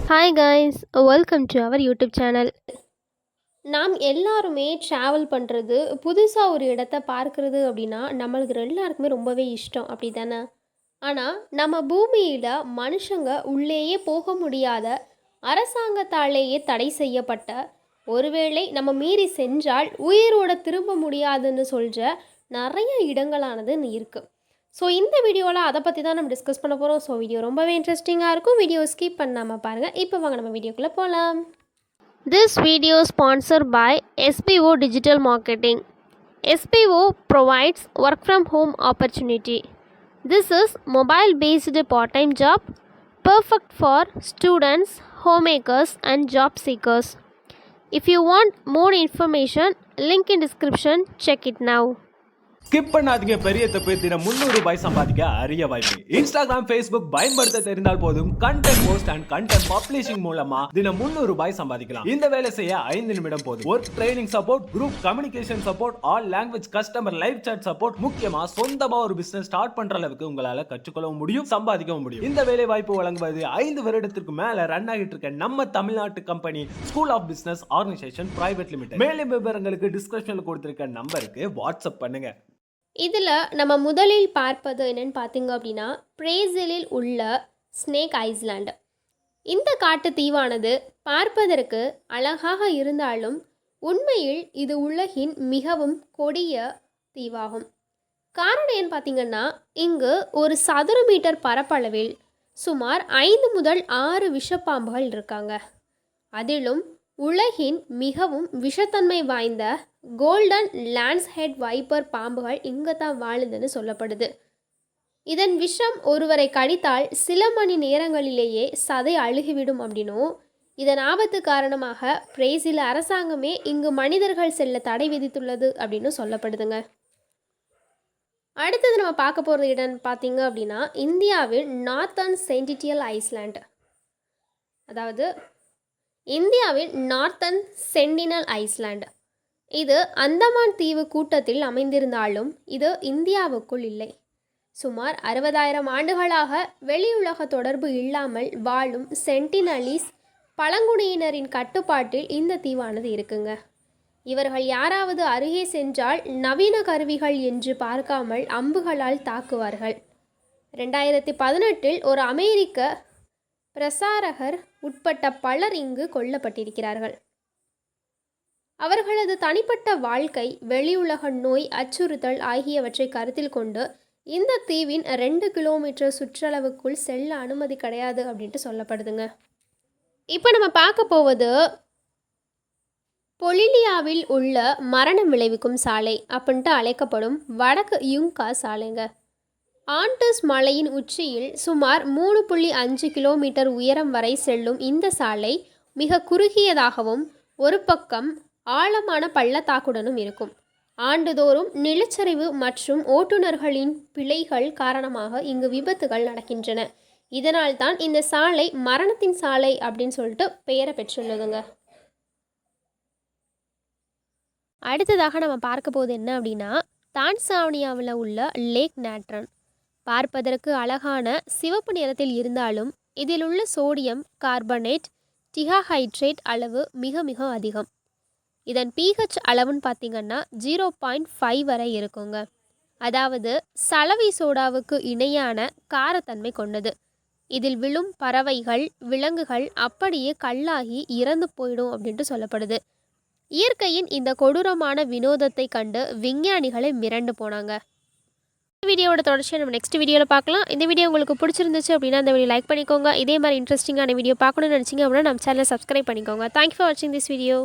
Hi guys, welcome to our YouTube channel. நாம் எல்லாருமே travel பண்ணுறது புதுசாக ஒரு இடத்த பார்க்குறது அப்படின்னா நம்மளுக்கு எல்லாருக்குமே ரொம்பவே இஷ்டம் அப்படி தானே. ஆனால் நம்ம பூமியில் மனுஷங்க உள்ளேயே போக முடியாத அரசாங்கத்தாலேயே தடை செய்யப்பட்ட ஒருவேளை நம்ம மீறி சென்றால் உயிரோட திரும்ப முடியாதுன்னு சொல்கிற நிறைய இடங்களானது இருக்குது. ஸோ இந்த வீடியோவில் அதை பற்றி தான் நம்ம டிஸ்கஸ் பண்ண போகிறோம். ஸோ வீடியோ ரொம்பவே இன்ட்ரெஸ்டிங்காக இருக்கும். வீடியோ ஸ்கிப் பண்ணாமல் பாருங்கள். இப்போ வாங்க நம்ம வீடியோக்குள்ளே போகலாம். This video is sponsored by SPO Digital Marketing. SPO provides work from home opportunity. This is mobile based part-time job perfect for students, homemakers and job seekers. If you want more information, link in description, check it now. Skip பண்ணாதீங்க. பெரிய தப்பு. தினம் 300 ரூபாய் சம்பாதிக்க அரிய வாய்ப்பு. Instagram, Facebook பயன்படுத்த தெரிந்தால் போதும் content post and content publishing மூலமா தினம் 300 ரூபாய் சம்பாதிக்கலாம். இந்த வேலை செய்ய 5 நிமிடம் போதும். Work training support, group communication support, all language customer live chat support, முக்கியமா சொந்தமா ஒரு பிசினஸ் ஸ்டார்ட் பண்ற அளவுக்கு உங்களால கற்றுக்கொள்ளவும் முடியும், சம்பாதிக்கவும் முடியும். இந்த வேலை வாய்ப்பு வழங்குவது 5 வருடத்திற்கு மேல ரன் ஆகிட்டு இருக்க நம்ம தமிழ்நாட்டு company school of business organisation private limited. மேலும் விவரங்களுக்கு டிஸ்கிரிப்ஷன்ல கொடுத்திருக்க நம்பருக்கு வாட்ஸ்அப் பண்ணுங்க. இதில் நம்ம முதலில் பார்ப்பது என்னென்னு பார்த்தீங்க அப்படின்னா பிரேசிலில் உள்ள ஸ்னேக் ஐஸ்லாண்டு. இந்த காட்டு தீவானது பார்ப்பதற்கு அழகாக இருந்தாலும் உண்மையில் இது உலகின் மிகவும் கொடிய தீவாகும். காரணம் ஏன்னு பார்த்தீங்கன்னா இங்கு ஒரு சதுர மீட்டர் பரப்பளவில் சுமார் 5 முதல் 6 விஷப்பாம்புகள் இருக்காங்க. அதிலும் உலகின் மிகவும் விஷத்தன்மை வாய்ந்த கோல்டன் லான்ஸ்ஹெட் வைப்பர் பாம்புகள் இங்கே தான் வாழுதுன்னு சொல்லப்படுது. இதன் விஷம் ஒருவரை கடித்தால் சில மணி நேரங்களிலேயே சதை அழுகிவிடும் அப்படின்னும், இதன் ஆபத்து காரணமாக பிரேசில் அரசாங்கமே இங்கு மனிதர்கள் செல்ல தடை விதித்துள்ளது அப்படின்னு சொல்லப்படுதுங்க. அடுத்தது நம்ம பார்க்க போகிறது இடம் பார்த்தீங்க அப்படின்னா இந்தியாவில் நார்த்தன் சென்டினல் ஐஸ்லாண்டு. அதாவது இந்தியாவின் நார்த்தன் சென்டினல் ஐஸ்லாண்டு இது அந்தமான் தீவு கூட்டத்தில் அமைந்திருந்தாலும் இது இந்தியாவுக்குள் இல்லை. சுமார் 60,000 ஆண்டுகளாக வெளியுலக தொடர்பு இல்லாமல் வாழும் சென்டினலிஸ் பழங்குடியினரின் கட்டுப்பாட்டில் இந்த தீவானது இருக்குங்க. இவர்கள் யாராவது அருகே சென்றால் நவீன கருவிகள் என்று பார்க்காமல் அம்புகளால் தாக்குவார்கள். 2018 ஒரு அமெரிக்க பிரசாரகர் உட்பட்ட பலர் இங்கு கொல்லப்பட்டிருக்கிறார்கள். அவர்களது தனிப்பட்ட வாழ்க்கை, வெளியுலக நோய் அச்சுறுத்தல் ஆகியவற்றை கருத்தில் கொண்டு இந்த தீவின் 2 கிலோமீட்டர் சுற்றளவுக்குள் செல்ல அனுமதி கிடையாது அப்படின்ட்டு சொல்லப்படுதுங்க. இப்போ நம்ம பார்க்க போவது பொலிலியாவில் உள்ள மரணம் விளைவிக்கும் சாலை அப்படின்ட்டு அழைக்கப்படும் வடக்கு யுங்கா சாலைங்க. ஆண்டஸ் மலையின் உச்சியில் சுமார் 3.5 கிலோமீட்டர் உயரம் வரை செல்லும் இந்த சாலை மிக குறுகியதாகவும் ஒரு பக்கம் ஆழமான பள்ளத்தாக்குடனும் இருக்கும். ஆண்டுதோறும் நிலச்சரிவு மற்றும் ஓட்டுநர்களின் பிழைகள் காரணமாக இங்கு விபத்துகள் நடக்கின்றன. இதனால் தான் இந்த சாலை மரணத்தின் சாலை அப்படின்னு சொல்லிட்டு பெயரை பெற்றுள்ளதுங்க. அடுத்ததாக நம்ம பார்க்க போது என்ன அப்படின்னா தான்சானியாவில் உள்ள லேக் நேட்ரன். பார்ப்பதற்கு அழகான சிவப்பு நிறத்தில் இருந்தாலும் இதில் உள்ள சோடியம் கார்பனேட் டிஹைட்ரேட் அளவு மிக மிக அதிகம். இதன் pH அளவுன்னு பார்த்திங்கன்னா 0.5 வரை இருக்குங்க. அதாவது சலவை சோடாவுக்கு இணையான காரத்தன்மை கொண்டது. இதில் விழும் பறவைகள், விலங்குகள் அப்படியே கல்லாகி இறந்து போயிடும் அப்படின்ட்டு சொல்லப்படுது. இயற்கையின் இந்த கொடூரமான வினோதத்தை கண்டு விஞ்ஞானிகளை மிரண்டு போனாங்க. வீடியோட தொடர்ச்சியை நம்ம நெக்ஸ்ட் வீடியோவில் பார்க்கலாம். இந்த வீடியோ உங்களுக்கு பிடிச்சிருந்துச்சு அப்படின்னா இந்த வீடியோ லைக் பண்ணிக்கோங்க. இதே மாதிரி இன்ட்ரெஸ்டிங்கான வீடியோ பார்க்கணும்னு நினச்சிங்க அப்படின்னா நம்ம சேனலை சப்ஸ்கிரைப் பண்ணிக்கோங்க. தேங்க்யூ ஃபார் வாட்சிங் திஸ் வீடியோ.